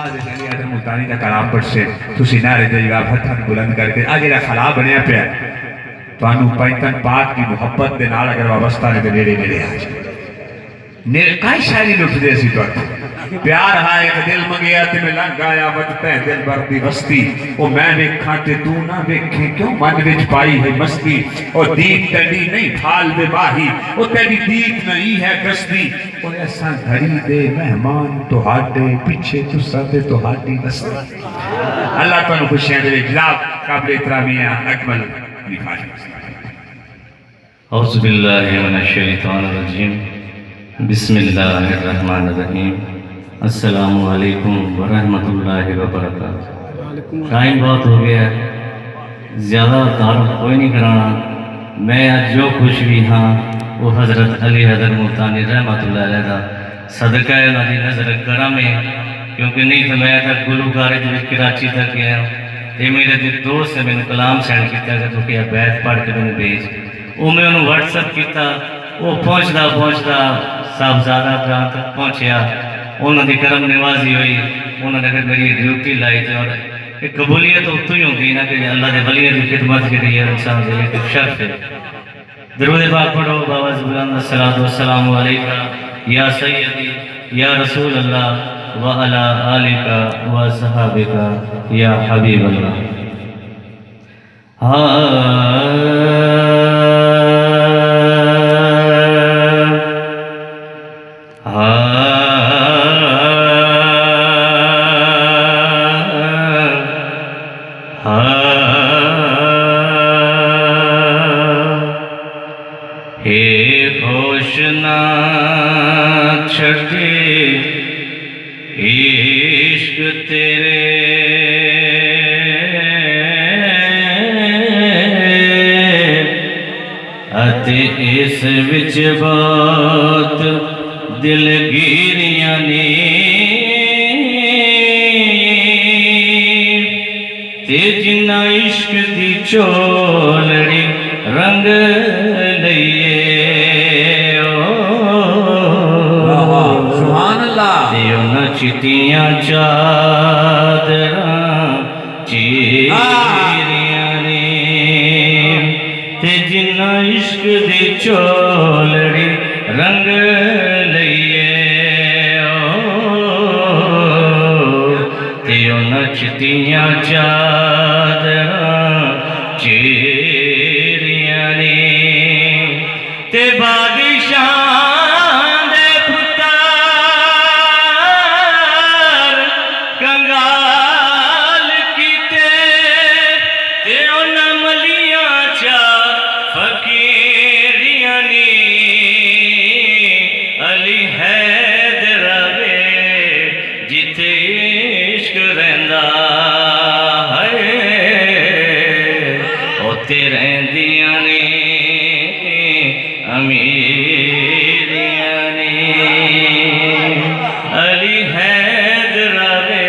नवाज अली हज़रत मुल्तानी का कलाम पढ़ से तुसी नारे दे जवाब हत्थां बुलंद करके आ जेड़ा खला बनया पिया तुहानू पैंतन पाक की मुहब्बत दे नाल अगर वाबस्ता ने ते नेड़े नेड़े आ जाए ने काई शायरी लुटदे सी तो प्यार है एक दिल मंगया ते मैं लंघ आया वटते दिल भर दी बस्ती ओ मैं वेखा ते तू ना वेखे क्यों मन विच पाई है मस्ती ओ दीन तेरी नहीं ठाल दे बाही ओ तेरी दीद नहीं है कसदी ओ ऐसा घड़ी दे मेहमान तुहाडे पीछे तुसा ते तुहाडी बस्ती अल्लाह तुहानू खुशियां दे जनाब काबिल एहतरामिया अकमल लिफाज औज़ु बिल्लाहि मिनश शैतानिर रजीम बिस्मिल्लाहिर्रहमानिर्रहीम अस्सलामु अलैकुम वरहमतुल्लाहि वबरकातुहू। टाइम बहुत हो गया है, ज़्यादा तारुफ कोई नहीं कराना। मैं आज जो कुछ भी हाँ वो हज़रत अली हज़रत मुल्तानी रहमतुल्लाह अलैह दा सदका है उन्हां दी नज़र करम है, क्योंकि नहीं तो मैं तक गुलूकारी कराची तक गया तो मेरे जो दोस्त ने मैंने कलाम सेंड किया कि तू क्या बैत पढ़ के मैंने भेज वो मैं उन्होंने व्हाट्सअप किया वो पहुँचता पहुँचता साहबजादा ग्रां तक पहुँचया उन्होंने करम नवाजी हुई उन्होंने फिर मेरी ड्यूटी लाई थी और एक कबूलियत उत्तों ही होती ना कि अल्लाह के वलियों की खिदमत की इंसान के लिए शर्फ है। दरूद पाक पढ़ो बाबा ज़ुबान अस्सलातु वस्सलामु अलैका या सय्यदी या रसूल अल्लाह व अला आलिका व सहाबिका या हबीब अल्लाह। होश ना छड़े इश्क तेरे अते इस विच बहुत दिलगीरियां ने ते जिन्ना इश्क दी चोलड़ी रंग लइए चितियां चादरां चीरियां ने ते जिन्ना इश्क दी चोलड़ी रंग लइए ते उन्हां चितियां चादरां चीरियां ने ते बादशाह रहंदियां ने अमीरियां ने अली हैदर वे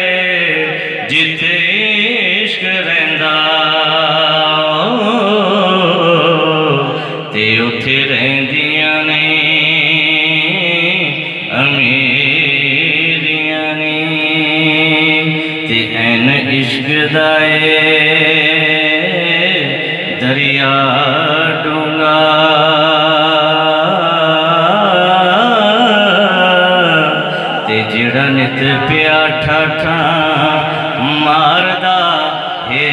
जिथे इश्क रहिंदा ते उथे रहंदियां ने अमीरियां ने ते ऐन इश्क दाए दरिया डूंगा ते जिहड़ा नित पिया ठाठा मारदा है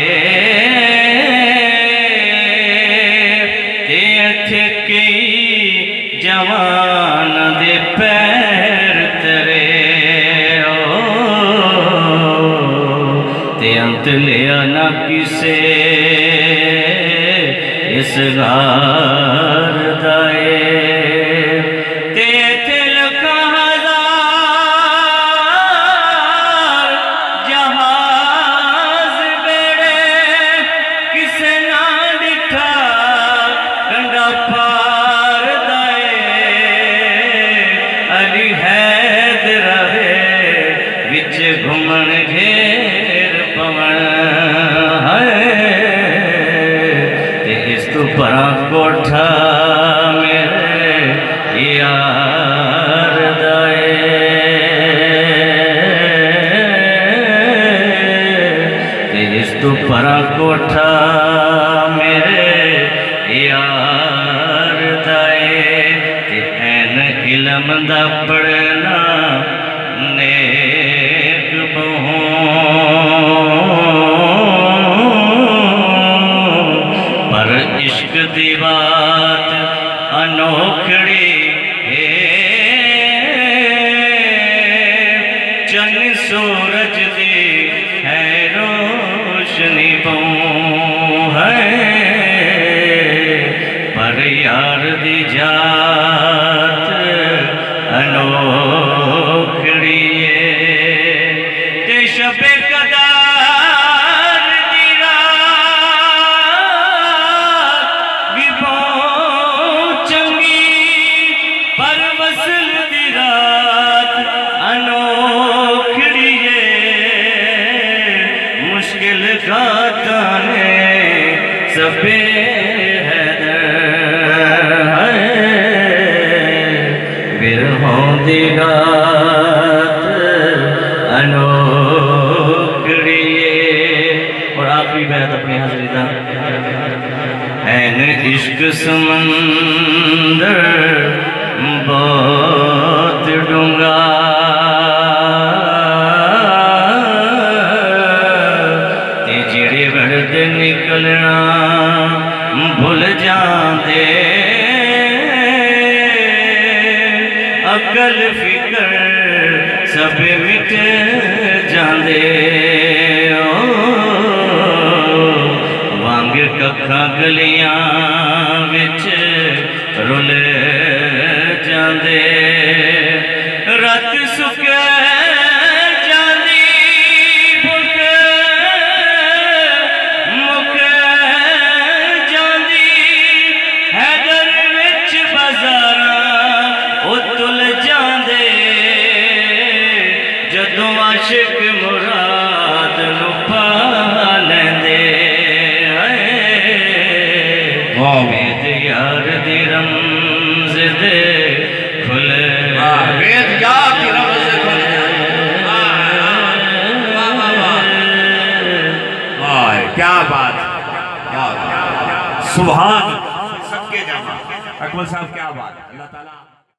ते इत्थे कई जवान दे पैर तरे ते अंत लिया ना किसे इस गार दाए ते थे लखां हजार जहाज बेड़े किसे ना दिखा गंगा पार दाए अली हैदर वे विच घूमन घेर पवन परा कोठा मेरे यार दाए परा कोठा मेरे यार दाए ते ऐन इलम दा पढ़ना नेक बहों पर इश्क दी बात अनोखड़ी चन सूरज दी है रोशनी बहू है पर यार दी जात अनोखड़ी ते शबे कदार दी रात भी बहुत चंगी पर वसल दी रात अनोखड़ी मुश्किल गाता ने सबे बिरहों दी रात अनोखड़ी। और आखिरी बैत अपनी हाजिरी दा ऐन इश्क समंदर बहुत डूंगा ते जेड़े वर्द निकलना भुल जाते अकल फिकर सब मिट जाते वांग कखा गलियां विच रुल जाते रत सुक जाती बुक मुक जाती हैदर विच बाजारां ओ तुल जाते जदों आशिक मुराद नूं पा लैंदे वेद यार दी रमज़ दे खुल वेद यार दी रमज़ दे खुल वाह क्या बात सुभान सबके जमा अकबर साहब क्या बात अल्लाह ताला